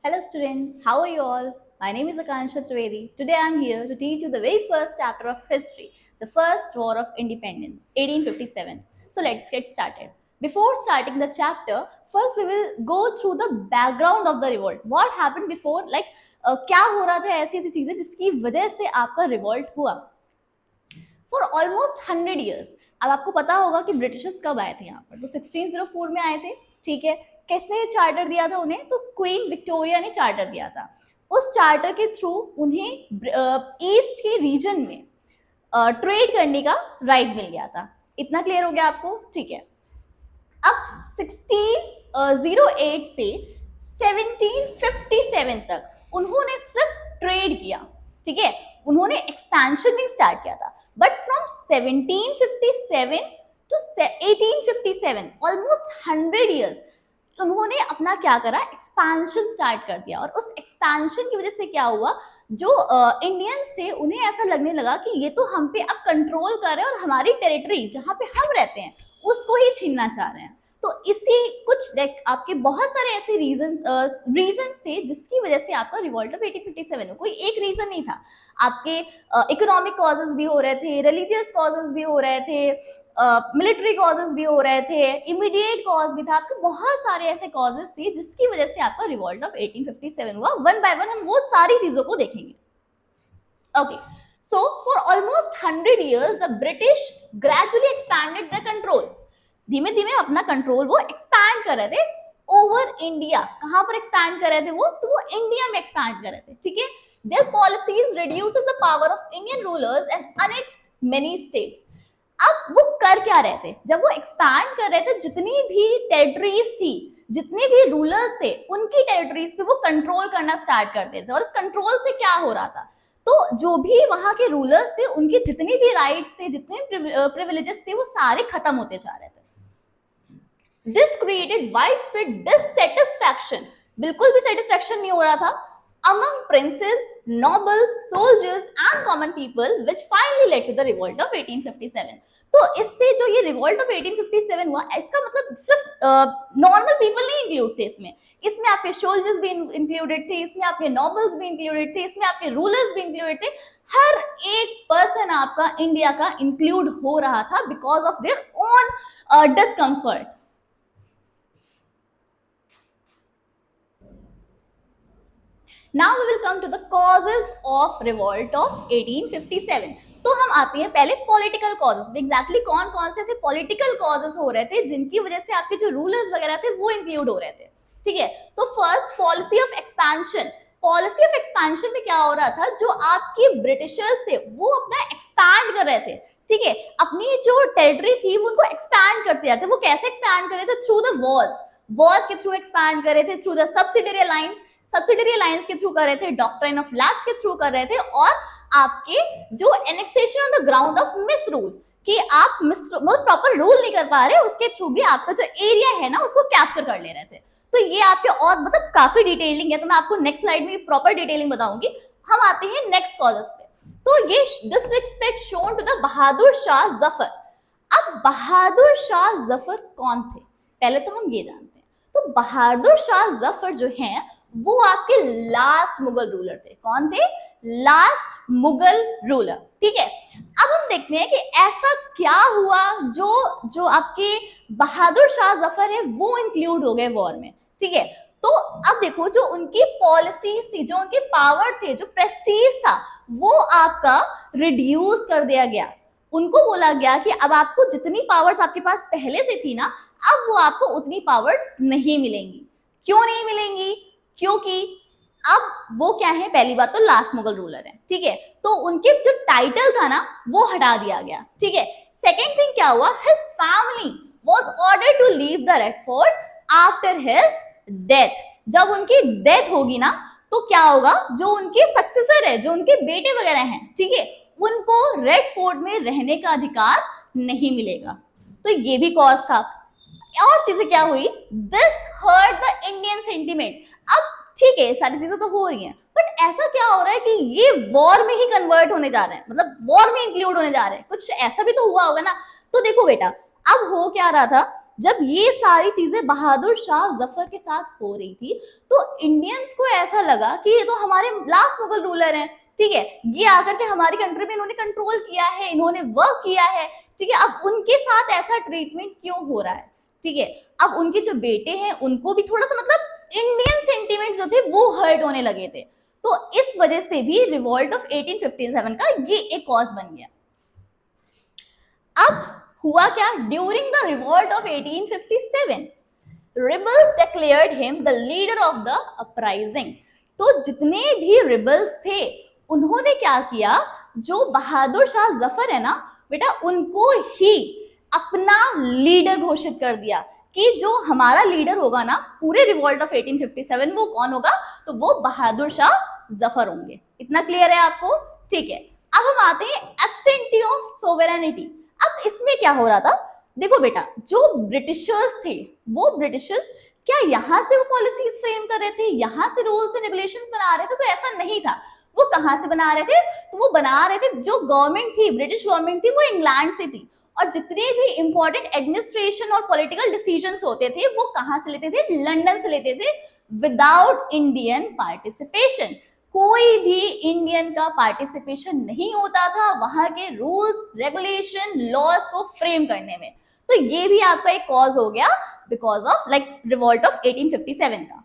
Hello students, how are you all? My name is Akansha Trivedi. Today I am here to teach you the very first chapter of history, the First War of Independence, 1857. So let's get started. Before starting the chapter, first we will go through the background of the revolt. What happened before, क्या हो रहा था ऐसी ऐसी चीजें जिसकी वजह से आपका रिवॉल्ट हुआ फॉर ऑलमोस्ट 100 years. अब आपको पता होगा कि ब्रिटिशर्स कब आए थे यहाँ पर, तो 1604 में आए थे. ठीक है, किसने चार्टर दिया था उन्हें? तो क्वीन विक्टोरिया ने चार्टर दिया था. उस चार्टर के थ्रू उन्हें ईस्ट के रीजन में ट्रेड करने का राइट मिल गया था. इतना क्लियर हो गया आपको? ठीक है. अब 1608 से 1757 तक उन्होंने सिर्फ ट्रेड किया. ठीक है, उन्होंने एक्सपेंशन नहीं स्टार्ट किया था. But from 1757 to 1857 almost 100 years उन्होंने अपना क्या करा, एक्सपेंशन स्टार्ट कर दिया. और उस एक्सपेंशन की वजह से क्या हुआ, जो इंडियंस थे उन्हें ऐसा लगने लगा कि ये तो हम पे अब कंट्रोल कर रहे हैं और हमारी टेरिटरी जहाँ पे हम रहते हैं उसको ही छीनना चाह रहे हैं. तो इसी कुछ आपके बहुत सारे ऐसे रीजंस थे जिसकी वजह से आपका रिवॉल्ट ऑफ 1857 हो. कोई एक रीजन नहीं था. आपके इकोनॉमिक कॉजेस भी हो रहे थे, रिलीजियस कॉजेस भी हो रहे थे, मिलिट्री कॉजेस भी हो रहे थे, इमीडिएट कॉज भी था. आपके बहुत सारे ऐसे कॉजेस थे जिसकी वजह से आपका रिवॉल्ट ऑफ 1857 हुआ. वन बाय वन हम वो सारी चीजों को देखेंगे. Okay, so for almost 100 years the British gradually expanded their control. धीमे धीमे अपना कंट्रोल वो एक्सपैंड कर रहे थे ओवर इंडिया. कहां पर एक्सपैंड कर रहे थे वो? तो वो इंडिया में एक्सपैंड कर रहे थे. ठीक है, their policies reduces the power of Indian rulers and annexed many states. अब वो कर क्या रहे थे जब वो एक्सपैंड कर रहे थे? जितनी भी टेरिटरीज थी, जितने भी रूलर्स थे, उनकी टेरिटरीज पे वो कंट्रोल करना स्टार्ट कर देते थे. और इस कंट्रोल से क्या हो रहा था, तो जो भी वहां के रूलर्स थे उनके जितने भी राइट्स थे, जितने प्रिविलेजेस थे, वो सारे खत्म होते जा रहे थे. This created widespread dissatisfaction. बिल्कुल भी सेटिस्फैक्शन नहीं हो रहा था among princes, nobles, soldiers and common people, which finally led to the revolt of 1857. तो इससे जो ये रिवॉल्ट ऑफ 1857 हुआ, इसका मतलब सिर्फ नॉर्मल पीपल नहीं इंक्लूड थे इसमें. इसमें आपके सोल्जर्स भी इंक्लूडेड थे, इसमें आपके नॉबल्स भी इंक्लूडेड थे, इसमें आपके रूलर्स भी इंक्लूडेड थे. हर एक पर्सन आपका इंडिया का इंक्लूड हो रहा था because of their own discomfort. Now we will come to the causes of revolt of 1857. तो हम आते हैं पहले पॉलिटिकल कॉजेस पे. एग्जैक्टली कौन कौन से ऐसे पॉलिटिकल कॉजेस हो रहे थे जिनकी वजह से आपके जो रूलर्स वगैरह थे वो इंक्लूड हो रहे थे. ठीक है, तो first policy of expansion. Policy of expansion में क्या हो रहा था, जो आपके ब्रिटिशर्स थे वो अपना एक्सपैंड कर रहे थे. ठीक है, अपनी जो टेरिटरी थी वो उनको एक्सपैंड करते जाते. वो कैसे एक्सपैंड कर रहे थे? थ्रू द वॉर्स के थ्रू एक्सपैंड कर रहे थे, थ्रू द सब्सिडियरी अलायंस के थ्रू कर रहे थे, डॉक्ट्राइन ऑफ लैप्स के थ्रू कर रहे थे, और आपके जो annexation on the ground of miss rule, कि आप प्रॉपर रूल नहीं कर पा रहे, उसके थ्रू भी आपका जो एरिया है ना उसको कैप्चर कर ले रहे थे. तो ये आपके और मतलब काफी डिटेलिंग है, तो मैं आपको नेक्स्ट स्लाइड में प्रॉपर डिटेलिंग बताऊंगी. हम आते हैं नेक्स्ट कॉजेस पे. तो ये disrespect shown to the Bahadur Shah Zafar. अब बहादुर शाह जफर कौन थे, पहले तो हम ये जानते हैं. तो बहादुर शाह जफर जो हैं वो आपके लास्ट मुगल रूलर थे. कौन थे? Last Mughal ruler. ठीक है, अब हम देखते हैं कि ऐसा क्या हुआ जो आपके बहादुर शाह जफर है वो इंक्लूड हो गए वॉर में. ठीक है, तो अब देखो जो उनकी पॉलिसीज थी, जो उनके पावर थे, जो प्रेस्टीज था, वो आपका रिड्यूस कर दिया गया. उनको बोला गया कि अब आपको जितनी पावर्स आपके पास पहले से थी ना, अब वो आपको उतनी पावर्स नहीं मिलेंगी. क्यों नहीं मिलेंगी? क्योंकि अब वो क्या है, पहली बात तो लास्ट मुगल रूलर है. ठीक है, तो उनके जो टाइटल था ना वो हटा दिया गया. ठीक है, सेकेंड थिंग क्या हुआ, his family was ordered to leave the Red Fort after his death. जब उनकी डेथ होगी ना तो क्या होगा, जो उनके सक्सेसर है, जो उनके बेटे वगैरह हैं, ठीक है, उनको रेड फोर्ट में रहने का अधिकार नहीं मिलेगा. तो ये भी कॉज था. और चीजें क्या हुई, this hurt the Indian sentiment. अब ठीक है, सारी चीजें तो हो रही हैं, बट ऐसा क्या हो रहा है कि ये वॉर में ही कन्वर्ट होने जा रहे हैं, मतलब वॉर में इंक्लूड होने जा रहे हैं. कुछ ऐसा भी तो हुआ होगा ना. तो देखो बेटा, अब हो क्या रहा था, जब ये सारी चीजें बहादुर शाह जफर के साथ हो रही थी, तो इंडियंस को ऐसा लगा कि ये तो हमारे लास्ट मुगल रूलर हैं, ठीक है, ये आकर के हमारी कंट्री में इन्होंने कंट्रोल किया है, इन्होंने वर्क किया है, ठीक है, अब उनके साथ ऐसा ट्रीटमेंट क्यों हो रहा है, ठीक है। अब उनके जो बेटे हैं उनको भी थोड़ा सा मतलब इंडियन सेंटिमेंट्स जो थे वो हर्ट होने लगे थे, तो इस वजह से भी रिवॉल्ट ऑफ 1857 का ये एक कॉज बन गया। अब हुआ क्या, during the revolt of 1857 rebels declared him the leader of the uprising. तो जितने भी रिबल्स थे उन्होंने क्या किया, जो बहादुर शाह जफर है ना बेटा, उनको ही अपना लीडर घोषित कर दिया कि जो हमारा लीडर होगा ना पूरे रिवॉल्ट ऑफ 1857 वो कौन होगा, तो वो बहादुर शाह जफर होंगे। इतना क्लियर है आपको, ठीक है। अब हम आते हैं एब्सेंटी ऑफ सोवेरेनिटी। अब इसमें क्या हो रहा था, देखो बेटा, जो ब्रिटिशर्स थे वो ब्रिटिशर्स क्या यहाँ से वो पॉलिसीज फ्रेम कर रहे थे, यहाँ से रूल्स एंड रेगुलेशंस बना रहे थे, तो ऐसा नहीं था। वो कहाँ से बना रहे थे, तो वो बना रहे थे, जो गवर्नमेंट थी, ब्रिटिश गवर्नमेंट थी, वो इंग्लैंड से थी, और जितने भी इंपॉर्टेंट एडमिनिस्ट्रेशन और पॉलिटिकल डिसीजंस होते थे वो कहाँ से लेते थे, लंदन से लेते थे, विदाउट इंडियन पार्टिसिपेशन। कोई भी इंडियन का पार्टिसिपेशन नहीं होता था वहां के रूल्स रेगुलेशन लॉज को फ्रेम करने में। तो ये भी आपका एक कॉज हो गया because of like revolt of 1857 का।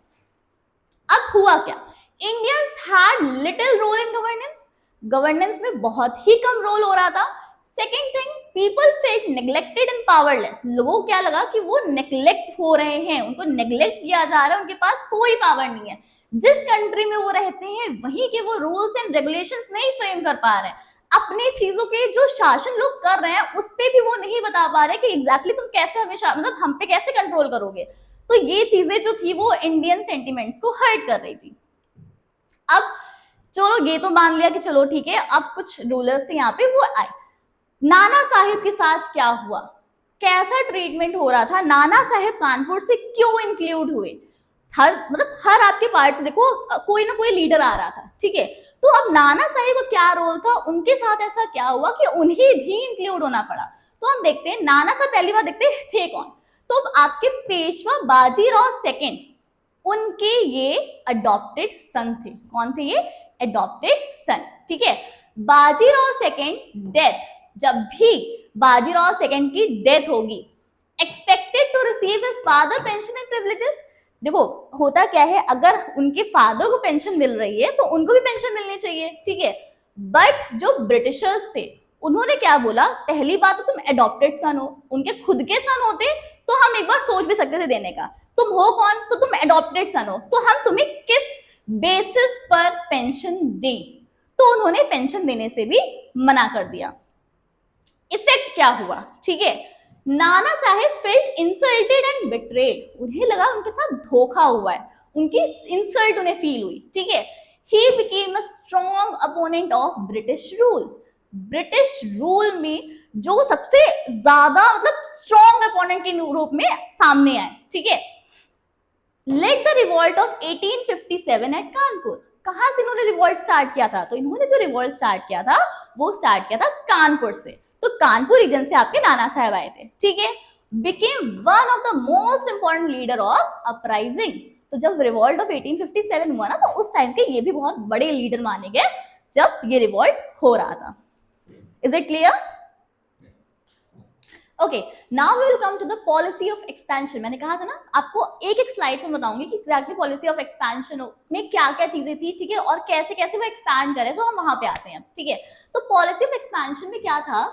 अब हुआ क्या, Indians had little role in governance, governance में बहुत ही कम रोल हो रहा था। Second thing, people felt neglected and powerless, लोगों को क्या लगा कि वो नेग्लेक्ट हो रहे हैं, उनको नेग्लेक्ट किया जा रहा है, उनके पास कोई पावर नहीं है, जिस कंट्री में वो रहते हैं वहीं के वो रूल्स एंड रेगुलेशंस नहीं फ्रेम कर पा रहे हैं, अपनी चीजों के जो शासन लोग कर रहे हैं उस पे भी वो नहीं बता पा रहे कि एग्जैक्टली तुम कैसे हमेशा मतलब हम पे कैसे कंट्रोल करोगे। तो ये चीजें जो थी वो इंडियन सेंटिमेंट्स को हर्ट कर रही थी। अब चलो ये तो मान लिया कि चलो ठीक है, अब कुछ रूलर्स थे यहाँ पे वो आए, नाना साहिब के साथ क्या हुआ, कैसा ट्रीटमेंट हो रहा था, नाना साहिब कानपुर से क्यों इंक्लूड हुए, हर आपके पार्ट से देखो कोई ना कोई लीडर आ रहा था, ठीक है। तो अब नाना साहिब का क्या रोल था, उनके साथ ऐसा क्या हुआ कि उन्हें भी इंक्लूड होना पड़ा। तो हम देखते हैं नाना साहब पहली बार देखते थे कौन, तो आपके पेशवा बाजीराव सेकंड, उनके ये अडॉप्टेड सन थे। कौन थे ये, अडॉप्टेड सन, ठीक है। बाजीराव सेकंड डेथ, जब भी बाजीराव सेकंड की डेथ होगी, expected to receive his father pension and privileges. देखो होता क्या है, अगर उनके फादर को पेंशन मिल रही है तो उनको भी पेंशन मिलनी चाहिए, ठीक है। बट जो ब्रिटिशर्स थे उन्होंने क्या बोला, पहली बात तो तुम एडॉप्टेड सन हो, उनके खुद के सन होते तो हम एक बार सोच भी सकते थे देने का, तुम हो कौन, तो तुम एडॉप्टेड सन हो, तो हम तुम्हें किस बेसिस पर पेंशन दें, तो उन्होंने पेंशन देने से भी मना कर दिया। इफेक्ट क्या हुआ, ठीक है, Nana Saheb felt insulted and betrayed, उन्हें लगा उनके साथ धोखा हुआ है, उनकी इंसल्ट उन्हें फील हुई, ठीक है। He became a strong opponent of British rule, British rule में जो सबसे ज्यादा मतलब स्ट्रॉन्ग अपोनेंट के रूप में सामने आए, ठीक है। Led the revolt of 1857 at Kanpur, कहां से इन्होंने रिवॉल्ट स्टार्ट किया था, तो इन्होंने जो रिवॉल्ट स्टार्ट किया था वो स्टार्ट किया था कानपुर से, तो कानपुर रीजन से आपके नाना साहब आए थे, ठीक है। Became one of the most important leader of uprising, तो जब रिवॉल्ट ऑफ 1857 हुआ ना तो उस टाइम के ये भी बहुत बड़े लीडर माने गए जब ये रिवॉल्ट हो रहा था। Is it clear? Okay, now we will come to the policy of expansion. मैंने कहा था ना आपको एक एक स्लाइड में बताऊंगी कि एग्जैक्टली पॉलिसी ऑफ एक्सपेंशन में क्या क्या चीजें थी, ठीक है, और कैसे कैसे वो एक्सपैंड करे, तो हम वहां पे आते हैं, ठीक है। तो पॉलिसी ऑफ एक्सपेंशन में क्या था,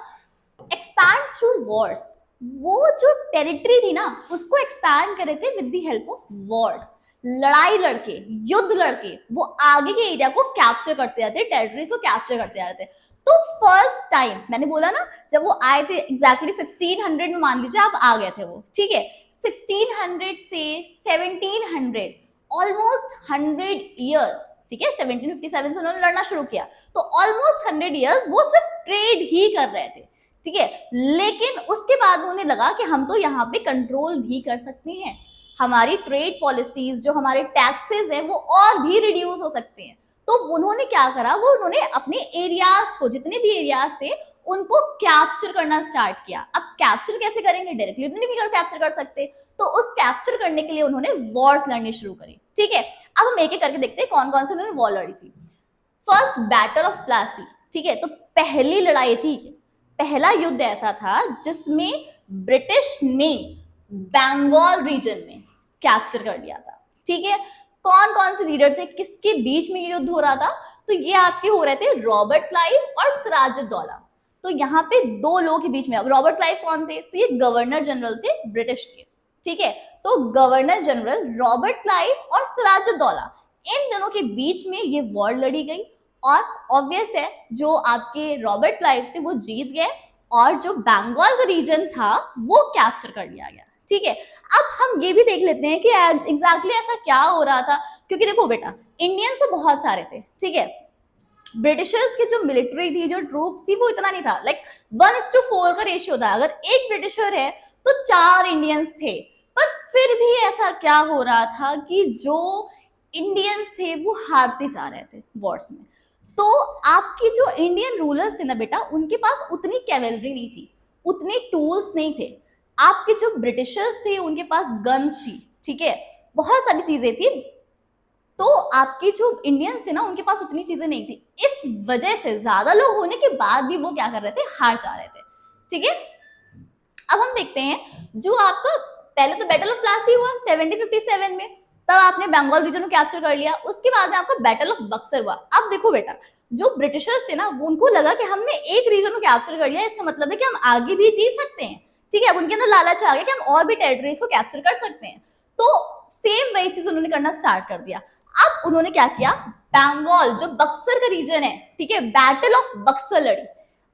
एक्सपैंड थ्रू वॉर्स, वो जो टेरिटरी थी ना उसको एक्सपैंड करे थे with the help of Wars, लड़ाई लड़के युद्ध लड़के वो आगे के एरिया को कैप्चर करते जाते, टेरिटरीज को कैप्चर करते जाते। तो फर्स्ट टाइम मैंने बोला ना जब वो आए थे एग्जैक्टली 1600 में, मान लीजिए आप आ गए थे वो, ठीक है, 1600 से 1700 ऑलमोस्ट 100 इयर्स, ठीक है, 1757 से उन्होंने लड़ना शुरू किया, तो ऑलमोस्ट 100 इयर्स वो सिर्फ ट्रेड ही कर रहे थे, ठीक है। लेकिन उसके बाद उन्हें लगा कि हम तो यहाँ पे कंट्रोल भी कर सकते हैं, हमारी ट्रेड पॉलिसीज जो हमारे टैक्सेस हैं वो और भी रिड्यूस हो सकते हैं। तो उन्होंने क्या करा, वो उन्होंने अपने एरियाज को, जितने भी एरियाज थे उनको कैप्चर करना स्टार्ट किया। अब कैप्चर कैसे करेंगे, डायरेक्टली नहीं कैप्चर कर सकते, तो उस कैप्चर करने के लिए उन्होंने वॉर्स लड़नी शुरू करी, ठीक है। अब हम एक एक करके देखते हैं कौन कौन से उन्होंने वॉर लड़ी थी। फर्स्ट बैटल ऑफ प्लासी, ठीक है, तो पहली लड़ाई थी, पहला युद्ध ऐसा था जिसमें ब्रिटिश ने बंगाल रीजन में कैप्चर कर लिया था, ठीक है। कौन कौन से लीडर थे, किसके बीच में ये युद्ध हो रहा था, तो ये आपके हो रहे थे रॉबर्ट क्लाइव और सिराजुद्दौला। तो यहाँ पे दो लोगों के बीच में, अब रॉबर्ट क्लाइव कौन थे, तो ये गवर्नर जनरल थे ब्रिटिश के, ठीक है। तो गवर्नर जनरल रॉबर्ट क्लाइव और सिराजुद्दौला, इन दोनों के बीच में ये वॉर लड़ी गई और ऑब्वियस है जो आपके रॉबर्ट क्लाइव थे वो जीत गए और जो बंगाल का रीजन था वो कैप्चर कर लिया गया, ठीक है। अब हम ये भी देख लेते हैं कि एग्जैक्टली ऐसा क्या हो रहा था, क्योंकि देखो बेटा इंडियंस तो बहुत सारे थे, ठीक है। ब्रिटिशर्स की जो मिलिट्री थी, जो ट्रूप्स थी, वो इतना नहीं था, लाइक 1:4 का रेशियो था। अगर एक ब्रिटिशर है तो 4 इंडियंस थे, पर फिर भी ऐसा क्या हो रहा था कि जो इंडियंस थे वो हारते जा रहे थे वॉर्स में। तो आपकी जो इंडियन रूलर्स थे ना बेटा, उनके पास उतनी कैवेलरी नहीं थी, उतने टूल्स नहीं थे। आपके जो ब्रिटिशर्स थे उनके पास गन्स थी, ठीक है, बहुत सारी चीजें थी। तो आपके जो इंडियंस थे ना उनके पास उतनी चीजें नहीं थी, इस वजह से ज्यादा लोग होने के बाद भी वो क्या कर रहे थे, हार जा रहे थे, ठीक है। अब हम देखते हैं जो आपका पहले तो बैटल ऑफ प्लासी हुआ 1757 में, तब आपने बंगाल रीजन को कैप्चर कर लिया। उसके बाद में आपका बैटल ऑफ बक्सर हुआ। अब देखो बेटा जो ब्रिटिशर्स थे ना उनको लगा कि हमने एक रीजन को कैप्चर कर लिया, इसका मतलब है कि हम आगे भी जीत सकते हैं, ठीक है। अब उनके अंदर लालच आ गया कि हम और भी टेरिटरीज को कैप्चर कर सकते हैं, तो सेम वही चीज उन्होंने करना स्टार्ट कर दिया। अब उन्होंने क्या किया, बंगाल जो बक्सर का रीजन है, ठीक है, बैटल ऑफ बक्सर लड़ी।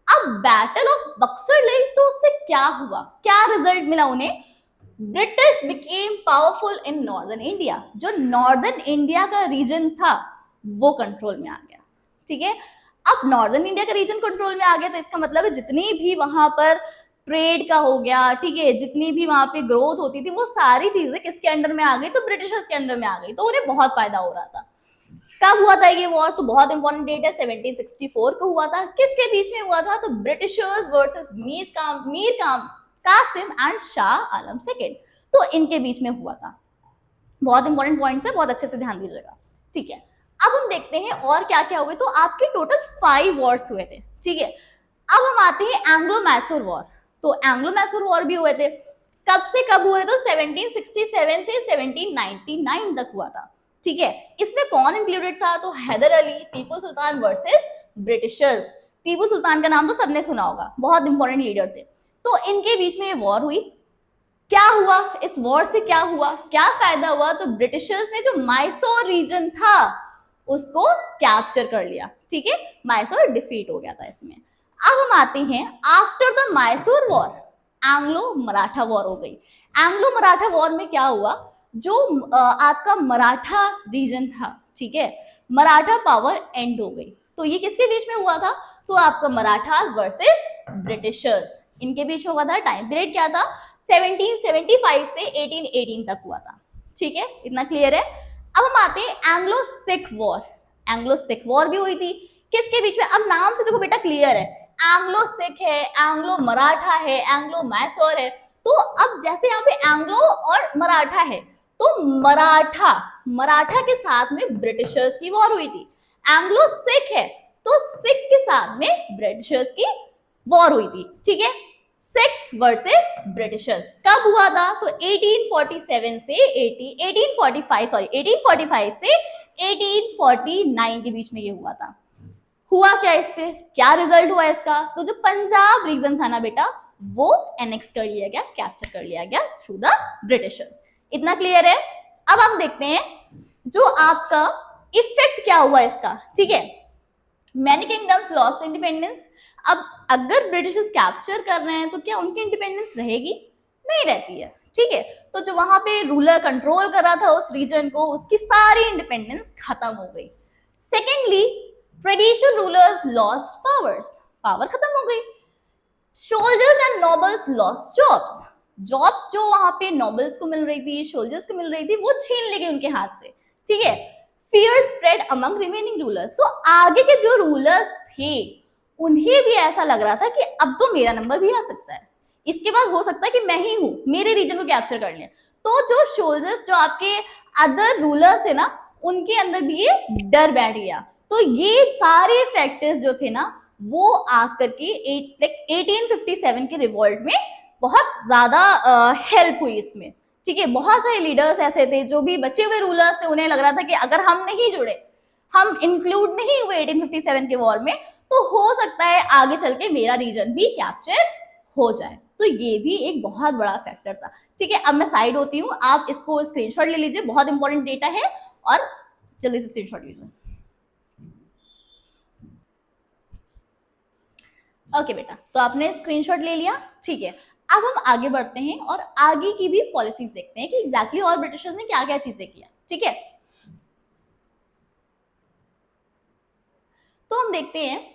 अब बैटल ऑफ बक्सर लड़ी तो उससे क्या हुआ, क्या रिजल्ट मिला उन्हें, British became powerful in northern India. जो नॉर्दर्न इंडिया का रीजन था वो कंट्रोल में आ गया, ठीक है। अब नॉर्दर्न इंडिया का रीजन कंट्रोल में आ गया तो इसका मतलब है जितनी भी वहां पर ट्रेड का हो गया, ठीक है, जितनी भी वहां पे ग्रोथ होती थी वो सारी चीजें किसके अंडर में आ गई, तो ब्रिटिशर्स के अंडर में आ गई। तो उन्हें बहुत फायदा हो रहा था। कब हुआ था ये वॉर, तो बहुत इंपॉर्टेंट डेट है, 1764 को हुआ था। किसके बीच में हुआ था, तो Britishers versus Mir Kasim and Shah Alam second, तो इनके बीच में हुआ था। बहुत इंपॉर्टेंट पॉइंट्स है, बहुत अच्छे से ध्यान दीजिएगा, ठीक है। अब हम देखते हैं और क्या क्या हुए। तो आपके टोटल 5 वॉर्स हुए थे, ठीक है। अब हम आते हैं एंग्लो मैसूर वॉर। तो एंग्लो मैसूर वॉर भी हुए थे, कब से कब हुए, तो 1767 से 1799 तक हुआ था, ठीक है। इसमें कौन इंक्लूडेड था, तो हैदर अली, टीपू सुल्तान वर्सेस ब्रिटिशर्स। टीपू सुल्तान का नाम तो सबने सुना होगा, बहुत इंपॉर्टेंट लीडर थे। तो इनके बीच में ये वॉर हुई। क्या हुआ इस वॉर से, क्या हुआ, क्या फायदा हुआ, तो ब्रिटिशर्स ने जो मैसूर रीजन था उसको कैप्चर कर लिया, ठीक है, मैसूर डिफीट हो गया था इसमें। अब हम आते हैं after the Mysore war, Anglo Maratha war हो गई। एंग्लो मराठा वॉर में क्या हुआ, जो आपका मराठा रीजन था, ठीक है, मराठा पावर एंड हो गई। तो ये किसके बीच में हुआ था, तो आपका मराठास वर्सेस ब्रिटिशर्स, इनके बीच में हुआ था। टाइम पीरियड क्या था, 1775 से 1818 तक हुआ था, ठीक है, इतना क्लियर है। अब हम आते हैं Anglo Sikh war. Anglo Sikh war भी हुई थी, किसके बीच में, अब नाम से देखो बेटा क्लियर है, एंग्लो सिख है, एंग्लो मराठा है, एंग्लो मैसूर है। तो अब जैसे यहाँ पे एंग्लो और मराठा है, तो मराठा के साथ में ब्रिटिशर्स की वॉर हुई थी। एंग्लो सिख है तो सिख के साथ में ब्रिटिशर्स की वॉर हुई थी, ठीक है, सिख्स वर्सेस ब्रिटिशर्स। कब हुआ था, तो 1847 से 1845 से 1849 के बीच में ये हुआ था। हुआ क्या इससे, क्या रिजल्ट हुआ इसका, तो जो पंजाब रीजन था ना बेटा वो एनेक्स कर लिया गया, कैप्चर कर लिया गया थ्रू द ब्रिटिशर्स। इतना क्लियर है। अब हम देखते हैं जो आपका इफेक्ट क्या हुआ इसका, ठीक है। Many kingdoms lost independence. अब अगर ब्रिटिशर्स कैप्चर कर रहे हैं तो क्या उनकी इंडिपेंडेंस रहेगी, नहीं रहती है, ठीक है। तो जो वहां पे रूलर कंट्रोल कर रहा था उस रीजन को, उसकी सारी इंडिपेंडेंस खत्म हो गई। Secondly traditional rulers lost powers, power खत्म हो गई। Soldiers and nobles lost jobs, jobs जो वहां पे नोबल्स को मिल रही थी, सोल्जर्स को मिल रही थी, वो छीन ली गई उनके हाथ से, ठीक है। Fear spread among remaining rulers, तो आगे के जो रूलर्स थे उन्हें भी ऐसा लग रहा था कि अब तो मेरा नंबर भी आ सकता है, इसके बाद हो सकता है कि मैं ही हूं, मेरे रीजन को कैप्चर कर लें। तो जो सोल्जर्स, जो आपके अदर रूलर्स है ना, उनके अंदर भी ये डर बैठ गया। तो ये सारे फैक्टर्स जो थे ना वो आकर के 1857 के रिवॉल्ट में बहुत ज्यादा हेल्प हुई इसमें। ठीक है, बहुत सारे लीडर्स ऐसे थे जो भी बचे हुए रूलर्स थे, उन्हें लग रहा था कि अगर हम नहीं जुड़े, हम इंक्लूड नहीं हुए 1857 के वॉर में, तो हो सकता है आगे चल के मेरा रीजन भी कैप्चर हो जाए। तो ये भी एक बहुत बड़ा फैक्टर था। ठीक है, अब मैं साइड होती हूँ, आप इसको स्क्रीनशॉट ले लीजिए, बहुत इंपॉर्टेंट डेटा है और जल्दी से स्क्रीनशॉट लीजिए। ओके बेटा, तो आपने स्क्रीनशॉट ले लिया। ठीक है, अब हम आगे बढ़ते हैं और आगे की भी पॉलिसीज देखते हैं कि एग्जैक्टली और ब्रिटिशर्स ने क्या क्या चीजें किया। ठीक है, तो हम देखते हैं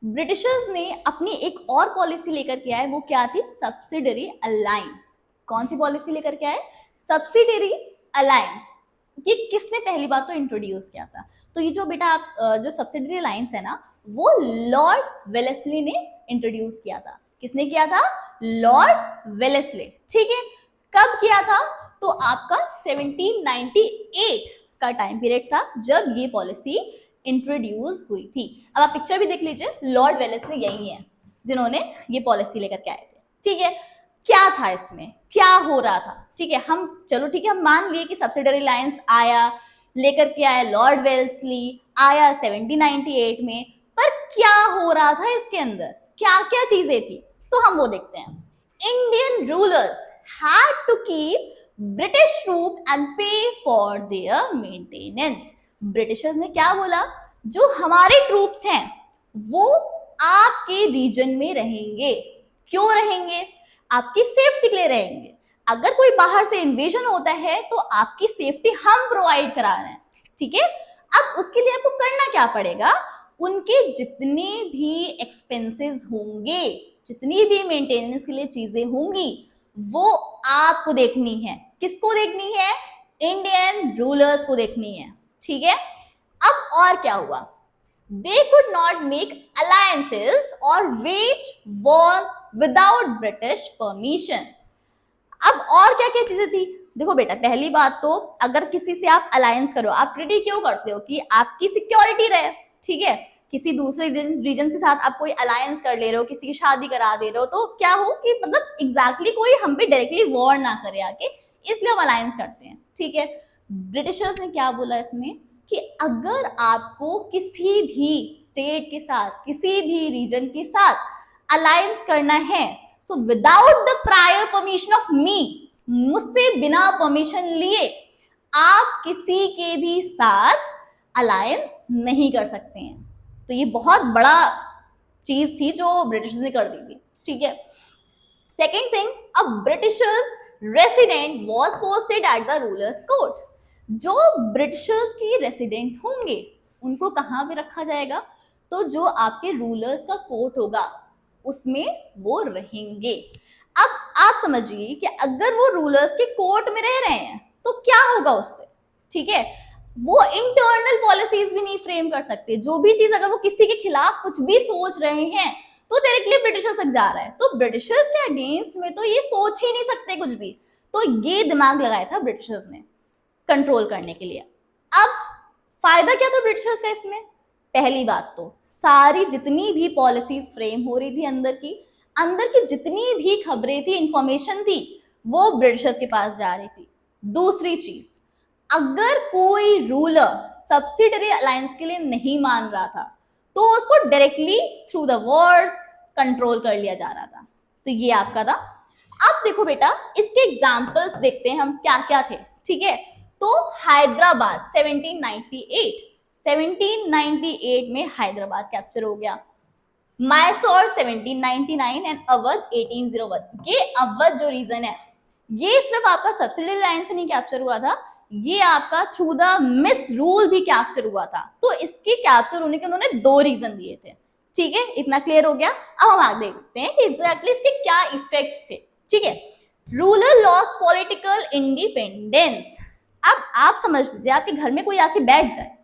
ब्रिटिशर्स ने अपनी एक और पॉलिसी लेकर के आए, वो क्या थी? Subsidiary alliance. कौन सी पॉलिसी लेकर के आए? Subsidiary alliance. ये किसने पहली बार तो इंट्रोड्यूस किया था? तो ये जो बेटा आप जो सब्सिडरी अलायंस है ना, वो लॉर्ड वेलेस्ली ने इंट्रोड्यूस किया था। किसने किया था? Lord Wellesley. ठीक है, कब किया था? तो आपका 1798 का टाइम पीरियड था जब ये पॉलिसी इंट्रोड्यूस हुई थी। अब आप पिक्चर भी देख लीजिए, लॉर्ड वेलेस्ली यही है जिन्होंने ये पॉलिसी लेकर के आए थे। ठीक है, क्या था इसमें, क्या हो रहा था? ठीक है, हम चलो ठीक है, हम मान लिए कि सब्सिडरी अलायंस आया, लेकर के आया लॉर्ड वेलेस्ली, आया 1798 में, पर क्या हो रहा था इसके अंदर, क्या क्या चीजें थी, तो हम वो देखते हैं। Indian rulers had to keep British troop and pay for their maintenance. Britishers ने क्या बोला? जो हमारे ट्रूप्स हैं वो आपके रीजन में रहेंगे। क्यों रहेंगे? आपकी सेफ्टी के लिए रहेंगे। अगर कोई बाहर से इन्वेजन होता है तो आपकी सेफ्टी हम प्रोवाइड करा रहे हैं। ठीक है, अब उसके लिए आपको करना क्या पड़ेगा? उनके जितने भी एक्सपेंसेस होंगे, जितनी भी मेंटेनेंस के लिए चीजें होंगी, वो आपको देखनी है। किसको देखनी है? इंडियन रूलर्स को देखनी है। ठीक है, अब और क्या हुआ? They could not make alliances और wage war without British permission. अब और क्या क्या चीजें थी? देखो बेटा, पहली बात तो अगर किसी से आप अलायंस करो, आप ट्रीटी क्यों करते हो? कि आपकी सिक्योरिटी रहे। ठीक है, किसी दूसरे रीजन के साथ आप कोई अलायंस कर ले रहे हो, किसी की शादी करा दे रहे हो, तो क्या हो कि मतलब एग्जैक्टली कोई हम पे डायरेक्टली वॉर ना करे आके, इसलिए हम अलायंस करते हैं। ठीक है, ब्रिटिशर्स ने क्या बोला इसमें कि अगर आपको किसी भी स्टेट के साथ, किसी भी रीजन के साथ अलायंस करना है, so without the prior permission of me, मुझसे बिना परमिशन लिए आप किसी के भी साथ अलायंस नहीं कर सकते हैं। तो ये बहुत बड़ा चीज थी जो ब्रिटिशर्स ने कर दी थी। ठीक है, second thing, a Britishers resident was posted at the rulers court. जो ब्रिटिशर्स की रेसिडेंट होंगे उनको कहाँ पे रखा जाएगा? तो जो आपके रूलर्स का कोर्ट होगा उसमें वो रहेंगे। अब आप समझिए कि अगर वो रूलर्स के कोर्ट में रह रहे हैं तो क्या होगा उससे? ठीक है, वो इंटरनल पॉलिसीज भी नहीं फ्रेम कर सकते। जो भी चीज अगर वो किसी के खिलाफ कुछ भी सोच रहे हैं तो डायरेक्टली ब्रिटिशर्स तक जा रहा है, तो ब्रिटिशर्स के अगेंस्ट में तो ये सोच ही नहीं सकते कुछ भी। तो ये दिमाग लगाया था ब्रिटिशर्स ने कंट्रोल करने के लिए। अब फायदा क्या था ब्रिटिशर्स का इसमें? पहली बात तो सारी जितनी भी पॉलिसीज फ्रेम हो रही थी अंदर की जितनी भी खबरें थी, इंफॉर्मेशन थी, वो ब्रिटिशर्स के पास जा रही थी। दूसरी चीज, अगर कोई रूलर सब्सिडरी अलायंस के लिए नहीं मान रहा था तो उसको directly through the Wars control कर लिया जा रहा था। तो ये आपका था। अब देखो बेटा, इसके एग्जाम्पल्स देखते हैं हम क्या क्या थे। ठीक है, तो हैदराबाद 1798 में हैदराबाद कैप्चर हो गया। मैसूर 1799 एंड अवध 1801। ये अवध जो रीजन है ये सिर्फ आपका सब्सिडी लाइन से नहीं कैप्चर हुआ था, ये आपका थ्रू द मिस रूल भी कैप्चर हुआ था। तो इसके कैप्चर होने के उन्होंने दो रीजन दिए थे। ठीक है, इतना क्लियर हो गया। अब हम आगे देखते हैं कि एग्जैक्टली इसके क्या इफेक्ट्स थे। ठीक है, रूलर लॉस पॉलिटिकल इंडिपेंडेंस। अब आप समझ लीजिए, आपके घर में कोई आके बैठ जाए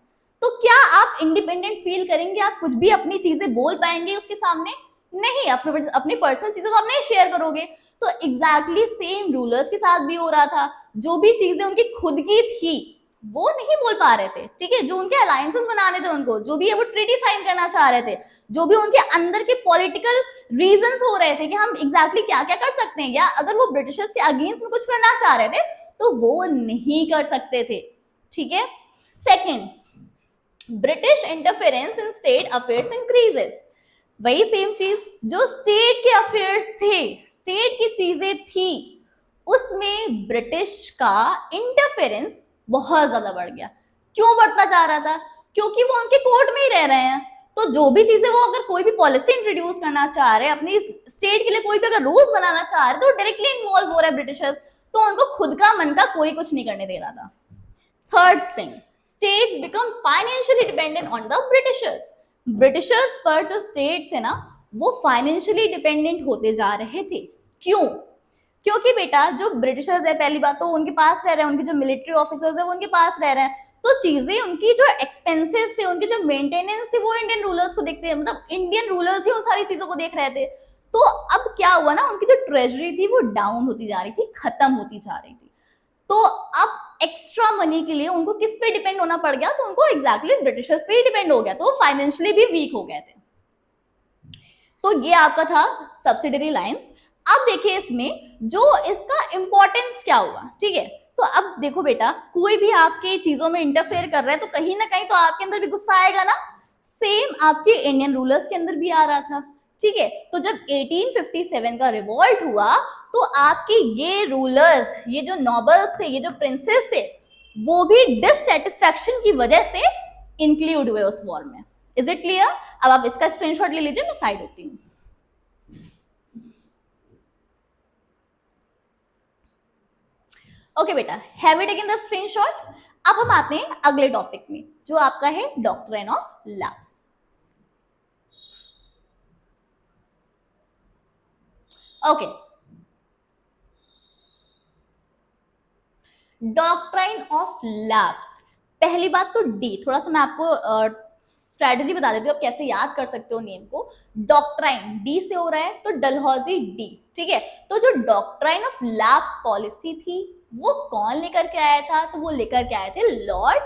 तो क्या आप इंडिपेंडेंट फील करेंगे? आप कुछ भी अपनी चीजें बोल पाएंगे उसके सामने? नहीं, अपनी पर्सनल चीजें तो आप नहीं शेयर करोगे। तो एग्जैक्टली सेम रूलर्स के साथ भी हो रहा था। जो भी चीजें उनकी खुद की थी वो नहीं बोल पा रहे थे, ठीक है, जो उनके अलायंसेस बनाने थे उनको, जो भी है वो ट्रीटी साइन करना चाह रहे थे, जो भी उनके अंदर के पॉलिटिकल रीजंस हो रहे थे कि हम एग्जैक्टली क्या क्या कर सकते हैं, या अगर वो ब्रिटिशर्स के अगेंस्ट में कुछ करना चाह रहे थे तो वो नहीं कर सकते थे, ठीक है। सेकेंड, ब्रिटिश इंटरफेरेंस इन स्टेट अफेयर्स इंक्रीजेस। वही सेम चीज, जो स्टेट के अफेयर्स थे, स्टेट की चीजें थी, उसमें ब्रिटिश का इंटरफेरेंस बहुत ज्यादा बढ़ गया। क्यों बढ़ता जा रहा था? क्योंकि वो उनके कोर्ट में ही रह रहे हैं, तो जो भी चीजें वो अगर कोई भी पॉलिसी इंट्रोड्यूस करना चाह रहे हैं, अपनी स्टेट के लिए कोई भी अगर रूल्स बनाना चाह रहे, तो डायरेक्टली इन्वॉल्व हो रहे हैं ब्रिटिशर्स, तो उनको खुद का मन का कोई कुछ नहीं करने दे रहा था। Third thing, states become financially dependent on the Britishers. Britishers पर जो स्टेट्स है ना, वो फाइनेंशियली डिपेंडेंट होते जा रहे थे। क्यों? क्योंकि बेटा जो ब्रिटिशर्स है, पहली बात तो उनके पास रह रहे हैं, उनके जो मिलिट्री ऑफिसर्स है वो उनके पास रह रहे हैं, तो चीजें उनकी जो एक्सपेंसेस थे, उनकी जो मेंटेनेंस थी, वो इंडियन रूलर्स को देखते हैं, मतलब इंडियन रूलर्स ही उन सारी चीजों को देख रहे थे। तो अब क्या हुआ ना, उनकी जो ट्रेजरी थी वो डाउन होती जा रही थी, खत्म होती जा रही थी। तो अब एक्स्ट्रा मनी के लिए उनको किस पे डिपेंड होना पड़ गया? तो उनको एग्जैक्टली ब्रिटिशर्स पे ही डिपेंड हो गया, तो फाइनेंशियली भी वीक हो गए थे। तो ये आपका था सब्सिडरी लाइंस। अब देखिए इसमें जो इसका इंपॉर्टेंस क्या हुआ, ठीक है। तो अब देखो बेटा, कोई भी आपके चीजों में इंटरफेयर कर रहा है तो कहीं ना कहीं तो आपके अंदर भी गुस्सा आएगा ना। सेम आपके इंडियन रूलर्स के अंदर भी आ रहा था, ठीक है। तो जब 1857 का रिवॉल्ट हुआ तो आपके ये रूलर्स, ये जो नॉबल्स थे, ये जो प्रिंसेस थे, वो भी डिससेटिस्फैक्शन की वजह से इंक्लूड हुए उस वॉर में। Is it clear? अब आप इसका स्क्रीनशॉट ले लीजिए, मैं साइड होती हूँ। ओके बेटा, have it taken the screenshot. अब हम आते हैं अगले टॉपिक में, जो आपका है doctrine of lapse. Okay, doctrine of lapse. पहली बात तो डी, थोड़ा सा मैं आपको स्ट्रेटजी बता देती हूँ, आप कैसे याद कर सकते हो नेम को। डॉक्ट्राइन डी से हो रहा है तो डलहौजी डी, ठीक है। तो जो डॉक्ट्राइन ऑफ लैप्स पॉलिसी थी वो कौन लेकर के आया था? तो वो लेकर के आए थे लॉर्ड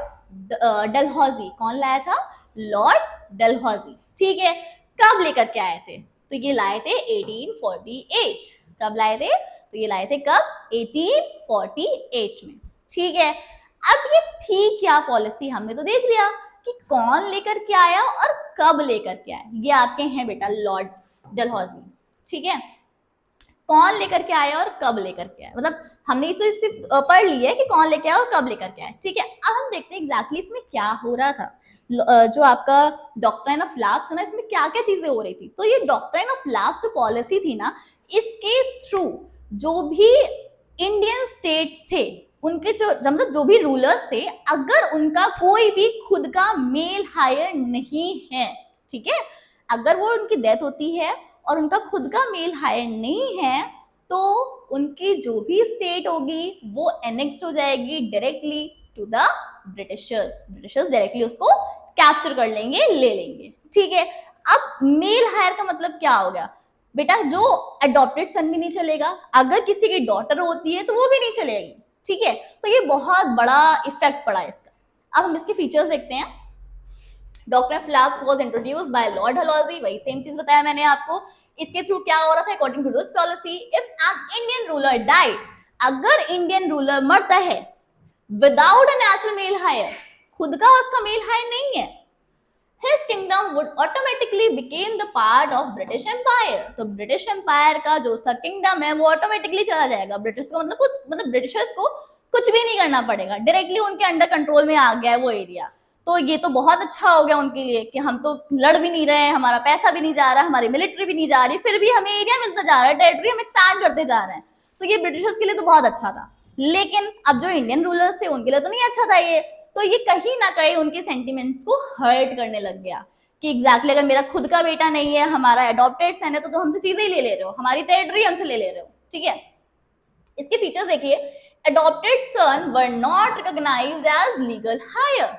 डलहौजी। कौन लाया था? लॉर्ड डलहौजी, ठीक है। कब लेकर के आए थे? तो ये लाए थे 1848। कब लाए थे? तो ये लाए थे कब? 1848 में, ठीक है। अब ये थी क्या पॉलिसी, हमने तो देख लिया कि कौन लेकर के आया और कब लेकर के आया। ये आपके हैं बेटा लॉर्ड डलहौजी, ठीक है। कौन लेकर के आया और कब लेकर के आया, मतलब हमने तो इससे पढ़ लिया है कि कौन लेकर आया और कब लेकर के आया, ठीक है। अब हम देखते हैं एग्जैक्टली इसमें क्या हो रहा था। जो आपका डॉक्ट्रिन ऑफ लैप्स है ना, इसमें क्या क्या चीजें हो रही थी। तो ये डॉक्ट्रिन ऑफ लैप्स जो पॉलिसी थी ना, इसके थ्रू जो भी इंडियन स्टेट्स थे, उनके जो मतलब जो भी रूलर्स थे, अगर उनका कोई भी खुद का मेल हायर नहीं है, ठीक है, अगर वो उनकी डेथ होती है और उनका खुद का मेल हायर नहीं है, तो उनकी जो भी स्टेट होगी वो एनेक्स्ड हो जाएगी directly to the Britishers. Britishers directly उसको कैप्चर कर लेंगे, ले लेंगे, ठीक है। अब मेल हायर का मतलब क्या हो गया बेटा? जो अडॉप्टेड सन भी नहीं चलेगा, अगर किसी की डॉटर होती है तो वो भी नहीं चलेगी, ठीक है। तो ये बहुत बड़ा इफेक्ट पड़ा है इसका। अब हम इसके फीचर्स देखते हैं। Doctrine of lapse was introduced by Lord Dalhousie, वही सेम चीज बताया मैंने आपको। इसके थ्रू क्या हो रहा था? According to this policy, if an Indian ruler died, अगर इंडियन रूलर मरता है without a national male heir, खुद का उसका मेल हायर नहीं है, his kingdom would automatically became the part of British Empire। तो ब्रिटिश एम्पायर का जो उसका किंगडम है वो ऑटोमेटिकली चला जाएगा। ब्रिटिश को मतलब ब्रिटिशर्स को कुछ भी नहीं करना पड़ेगा, डायरेक्टली उनके अंडर कंट्रोल में आ गया है वो एरिया। तो ये तो बहुत अच्छा हो गया उनके लिए कि हम तो लड़ भी नहीं रहे हैं, हमारा पैसा भी नहीं जा रहा, हमारी मिलिट्री भी नहीं जा रही, फिर भी हमें एरिया मिलता जा रहा है, टेरिटरी हम एक्सपैंड करते जा रहे हैं। तो ये ब्रिटिशर्स के लिए तो बहुत अच्छा था। लेकिन अब जो इंडियन रूलर्स थे उनके लिए तो नहीं अच्छा था ये। तो ये कहीं ना कहीं उनके सेंटिमेंट्स को हर्ट करने लग गया कि एग्जैक्टली अगर मेरा खुद का बेटा नहीं है, हमारा अडॉप्टेड सन है, तो हमसे चीजें ही ले रहे हो, हमारी टेरिटरी हमसे ले रहे हो, ठीक है। इसके फीचर्स देखिए। Adopted son were not recognised as legal heir.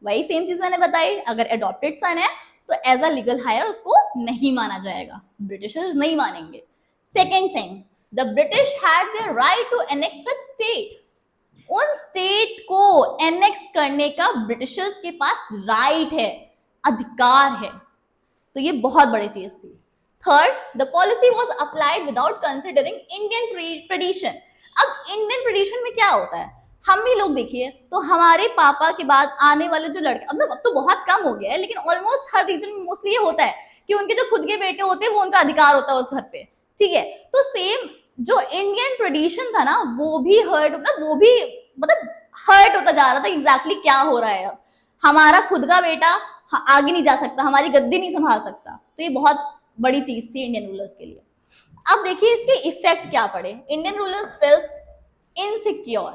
वही सेम चीज मैंने बताई, अगर अडॉप्टेड सन है तो एज अ लीगल हायर उसको नहीं माना जाएगा, ब्रिटिशर्स नहीं मानेंगे। Second thing, the British had the right to annex such state, उन स्टेट को एनेक्स करने का ब्रिटिशर्स के पास राइट है, अधिकार है। तो ये बहुत बड़ी चीज थी। Third, the policy was applied without considering Indian tradition. अब इंडियन ट्रेडिशन में क्या होता है, हम भी लोग देखिए तो हमारे पापा के बाद आने वाले जो लड़के, अब तो बहुत कम हो गया है, लेकिन ऑलमोस्ट हर रीजन में मोस्टली ये होता है कि उनके जो खुद के बेटे होते हैं वो उनका अधिकार होता है उस घर पे, ठीक है। तो सेम जो इंडियन ट्रेडिशन था ना वो भी हर्ट, मतलब हर्ट होता जा रहा था। एग्जैक्टली क्या हो रहा है, अब हमारा खुद का बेटा आगे नहीं जा सकता, हमारी गद्दी नहीं संभाल सकता। तो ये बहुत बड़ी चीज थी इंडियन रूलर्स के लिए। अब देखिए इसके इफेक्ट क्या पड़े। इंडियन रूलर्स फेल्स इनसिक्योर,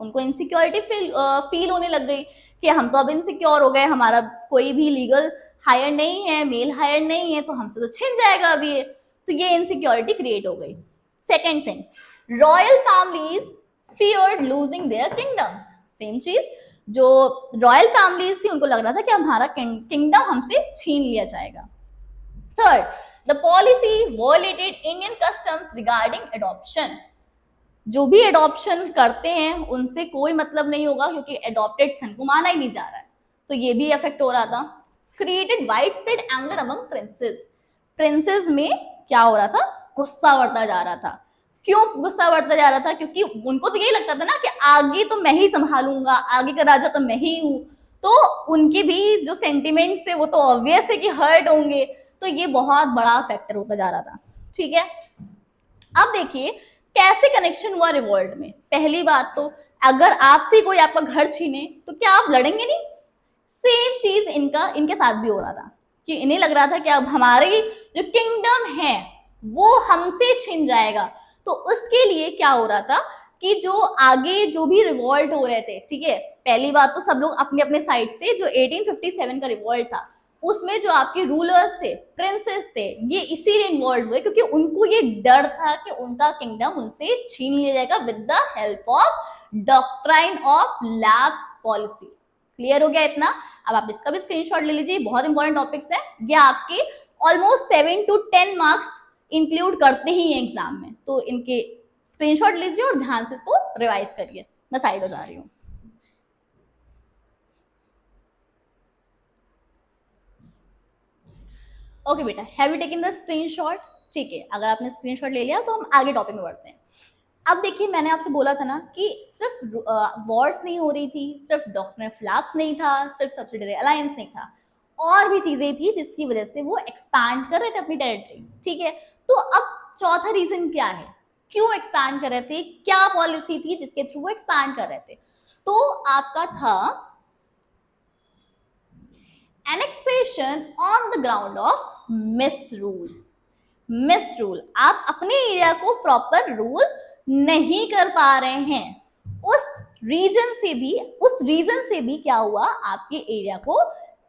उनको इनसिक्योरिटी फील होने लग गई कि हम तो अब इनसिक्योर हो गए, हमारा कोई भी लीगल हायर नहीं है, मेल हायर नहीं है, तो हमसे तो छिन जाएगा अभी ये। तो ये इनसिक्योरिटी क्रिएट हो गई। Second thing, royal families feared losing their kingdoms, same चीज, जो रॉयल फैमिलीज थी उनको लग रहा था कि हमारा किंगडम हमसे छीन लिया जाएगा। Third, the policy violated Indian customs regarding adoption, जो भी एडॉप्शन करते हैं उनसे कोई मतलब नहीं होगा क्योंकि एडॉप्टेड सन को माना ही नहीं जा रहा है, तो ये भी अफेक्ट हो रहा था। Created wide spread anger among princess, princess में क्या हो रहा था, गुस्सा बढ़ता जा रहा था। क्यों गुस्सा बढ़ता जा रहा था, क्योंकि उनको तो यही लगता था ना कि आगे तो मैं ही संभालूंगा, आगे का राजा तो मैं ही हूं, तो उनके भी जो सेंटिमेंट्स है वो तो ऑब्वियस है कि हर्ट होंगे। तो ये बहुत बड़ा फैक्टर होता जा रहा था, ठीक है। अब देखिए कैसे कनेक्शन हुआ रिवॉल्ट में। पहली बात तो अगर आपसे कोई आपका घर छीने तो क्या आप लड़ेंगे नहीं, सेम चीज इनके साथ भी हो रहा था कि इन्हें लग रहा था कि अब हमारी जो किंगडम है वो हमसे छिन जाएगा। तो उसके लिए क्या हो रहा था कि जो आगे जो भी रिवॉल्ट हो रहे थे, ठीक है, पहली बात तो सब लोग अपने अपने साइड से, जो 1857 का रिवॉल्ट था उसमें जो आपके रूलर्स थे, प्रिंसेस थे, ये इसीलिए इन्वॉल्व हुए क्योंकि उनको ये डर था कि उनका किंगडम उनसे छीन लिया जाएगा with the help of doctrine of lapse policy. Clear हो गया इतना। अब आप इसका भी स्क्रीनशॉट ले लीजिए, बहुत इंपॉर्टेंट टॉपिक्स है ये, आपके ऑलमोस्ट 7 to 10 मार्क्स इंक्लूड करते ही एग्जाम में, तो इनके स्क्रीनशॉट लीजिए और ध्यान से इसको रिवाइज करिए। मैं साइड हो जा रही हूँ। ओके बेटा, have you taken the screenshot? ठीक है, अगर आपने स्क्रीनशॉट ले लिया तो हम आगे टॉपिक में बढ़ते हैं। अब देखिए मैंने आपसे बोला था ना कि सिर्फ वॉर्स नहीं हो रही थी, सिर्फ डॉक्ट्रिन ऑफ लैप्स नहीं था, सिर्फ सब्सिडियरी अलायंस नहीं था, और भी चीजें थी जिसकी वजह से वो एक्सपैंड कर रहे थे अपनी टेरिटरी, ठीक है। तो अब चौथा रीजन क्या है, क्यों एक्सपैंड कर रहे थे, क्या पॉलिसी थी जिसके थ्रू वो एक्सपैंड कर रहे थे? तो आपका था annexation on the ground of मिसरूल। मिसरूल, आप अपने एरिया को प्रॉपर रूल नहीं कर पा रहे हैं, उस रीजन से भी क्या हुआ, आपके एरिया को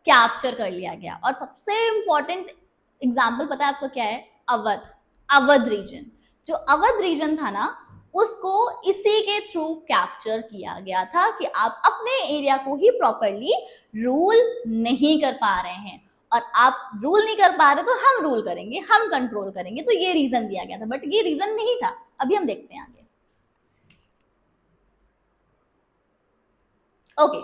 कैप्चर कर लिया गया। और सबसे इंपॉर्टेंट एग्जाम्पल पता है आपको क्या है? अवध रीजन। जो अवध रीजन था ना उसको इसी के थ्रू कैप्चर किया गया था कि आप अपने एरिया को ही प्रॉपरली रूल नहीं कर पा रहे हैं, और आप रूल नहीं कर पा रहे तो हम रूल करेंगे, हम कंट्रोल करेंगे। तो ये रीजन दिया गया था, बट ये रीजन नहीं था। अभी हम देखते हैं आगे। Okay,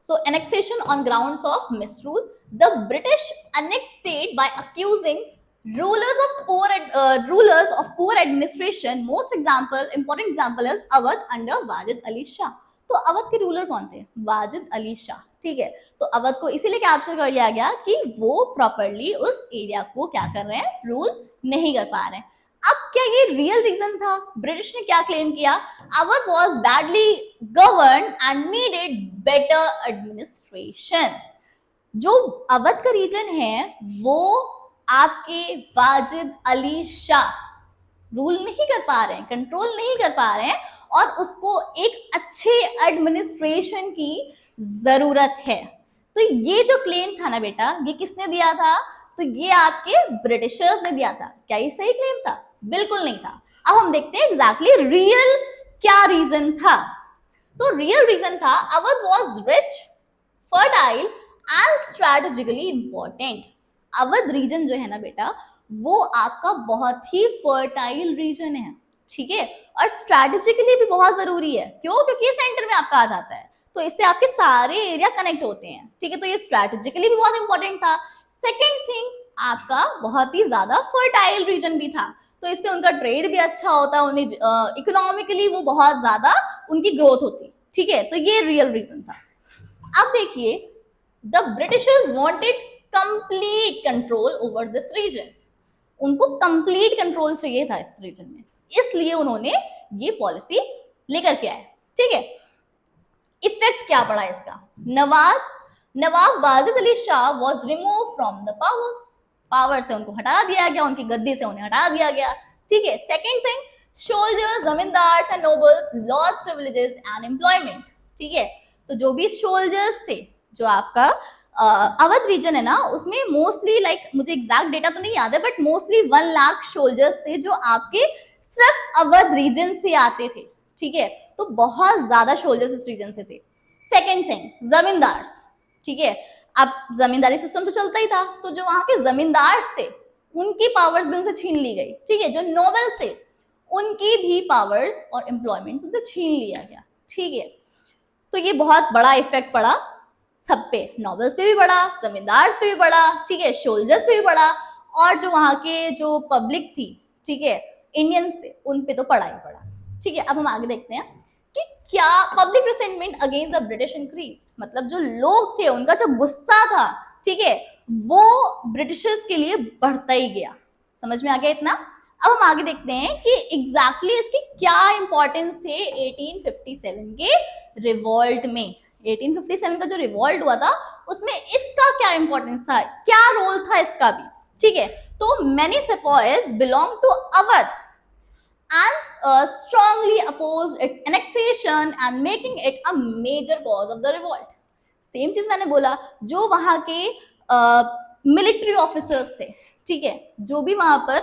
so annexation on grounds of misrule, the British annexed state by accusing rulers of poor administration. Important example is Awadh under Wajid Ali Shah. तो अवध के रूलर कौन थे? वाजिद अली शाह, ठीक है। तो अवध को इसीलिए कैप्चर कर लिया गया कि वो प्रॉपरली उस एरिया को क्या कर रहे हैं, रूल नहीं कर पा रहे हैं। अब क्या ये रियल रीजन था? ब्रिटिश ने क्या क्लेम किया? Awadh was badly governed and needed better administration. जो अवध का रीजन है वो आपके वाजिद अली शाह रूल नहीं कर पा रहे हैं, कंट्रोल नहीं कर पा रहे हैं, और उसको एक अच्छे एडमिनिस्ट्रेशन की जरूरत है। तो ये जो क्लेम था ना बेटा, ये किसने दिया था? तो ये आपके ब्रिटिशर्स ने दिया था। क्या ये सही क्लेम था? बिल्कुल नहीं था। अब हम देखते हैं एग्जैक्टली रियल क्या रीजन था। तो रियल रीजन था Awadh was rich, fertile and strategically important. Awadh reason जो है ना बेटा वो आपका बहुत ही फर्टाइल रीजन है, ठीक है, और स्ट्रैटेजिकली भी बहुत जरूरी है। क्यों? क्योंकि ये सेंटर में आपका आ जाता है, तो इससे आपके सारे एरिया कनेक्ट होते हैं, ठीक है, तो ये स्ट्रैटेजिकली भी बहुत इंपॉर्टेंट था। सेकेंड थिंग, आपका बहुत ही ज्यादा फर्टाइल रीजन भी था, तो इससे उनका ट्रेड भी अच्छा होता, उन्हें इकोनॉमिकली वो बहुत ज्यादा उनकी ग्रोथ होती, ठीक है, तो ये रियल रीजन था। अब देखिए, the Britishers wanted complete control over this region, उनको कंप्लीट कंट्रोल चाहिए था इस रीजन में, इसलिए उन्होंने ये पॉलिसी लेकर के आए, ठीक है। इफेक्ट क्या पड़ा इसका? Nawab Wajid Ali Shah was remove from the power, power से उनको हटा दिया गया, उनकी गद्दी से उन्हें हटा दिया गया, ठीक है। Second thing, soldiers, zamindars and nobles lost privileges and employment, ठीक है, तो जो भी सोल्जर्स थे, जो आपका अवध रीजन है ना, उसमें मोस्टली लाइक मुझे एग्जैक्ट डेटा तो नहीं याद है, बट मोस्टली 1 लाख सोल्जर्स थे जो आपके सिर्फ अवध रीजन से आते थे, ठीक है, तो बहुत ज्यादा सोल्जर्स इस रीजन से थे। सेकेंड थिंग, जमींदार्स, ठीक है, अब जमींदारी सिस्टम तो चलता ही था, तो जो वहां के जमींदार थे उनकी पावर्स भी उनसे छीन ली गई, ठीक है, जो नोबल से उनकी भी पावर्स और एम्प्लॉयमेंट उनसे छीन लिया गया, ठीक है, तो ये बहुत बड़ा इफेक्ट पड़ा सब पे, नोबल्स पे भी पड़ा, जमींदार्स पे भी पड़ा, ठीक है, सोल्जर्स पे भी पड़ा, और जो वहां के जो पब्लिक थी, ठीक है, इंडियंस थे, उन पे तो पड़ा ही पड़ा, ठीक है। अब हम आगे देखते हैं कि क्या public resentment against the British increase, मतलब जो लोग थे उनका जो गुस्सा था, ठीक है, वो ब्रिटिशर्स के लिए बढ़ता ही गया। समझ में आ गया इतना? अब हम आगे देखते हैं कि एग्जैक्टली इसके क्या इंपॉर्टेंस थे 1857 के रिवॉल्ट में। 1857 का जो रिवॉल्ट हुआ था उसमें इसका क्या इंपॉर्टेंस था, क्या रोल था इसका भी, ठीक है। तो many sepoys belong to Awadh and strongly opposed its annexation and making it a major cause of the revolt. Same चीज मैंने बोला, जो वहां के मिलिट्री ऑफिसर्स थे, ठीक है, जो भी वहां पर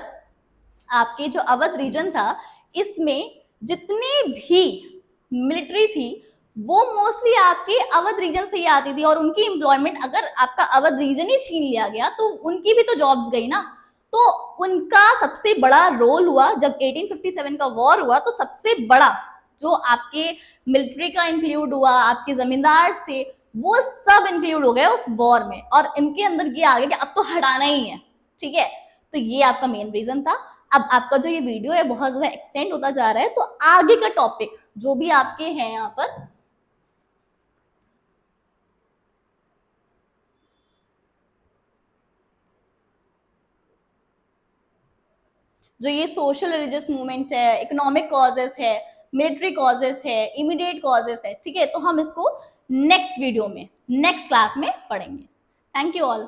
आपके जो अवध रीजन था, इसमें जितनी भी मिलिट्री थी वो मोस्टली आपके अवध रीजन से ही आती थी, और उनकी एम्प्लॉयमेंट, अगर आपका अवध रीजन ही छीन लिया गया तो उनकी भी तो जॉब्स गई ना, तो उनका सबसे बड़ा रोल हुआ जब 1857 का वॉर हुआ, तो सबसे बड़ा जो आपके मिलिट्री का इंक्लूड हुआ, आपके जमींदार थे, वो सब इंक्लूड हो गए उस वॉर में, और इनके अंदर ये आ गया कि अब तो हटाना ही है, ठीक है, तो ये आपका मेन रीजन था। अब आपका जो ये वीडियो है बहुत ज्यादा एक्सटेंड होता जा रहा है, तो आगे का टॉपिक जो भी आपके हैं यहाँ पर, जो ये सोशल रिलीजियस मूवमेंट है, इकोनॉमिक कॉजेस है, मिलिट्री कॉजेस है, इमीडिएट कॉजेस है, ठीक है, तो हम इसको नेक्स्ट वीडियो में, नेक्स्ट क्लास में पढ़ेंगे। Thank you all.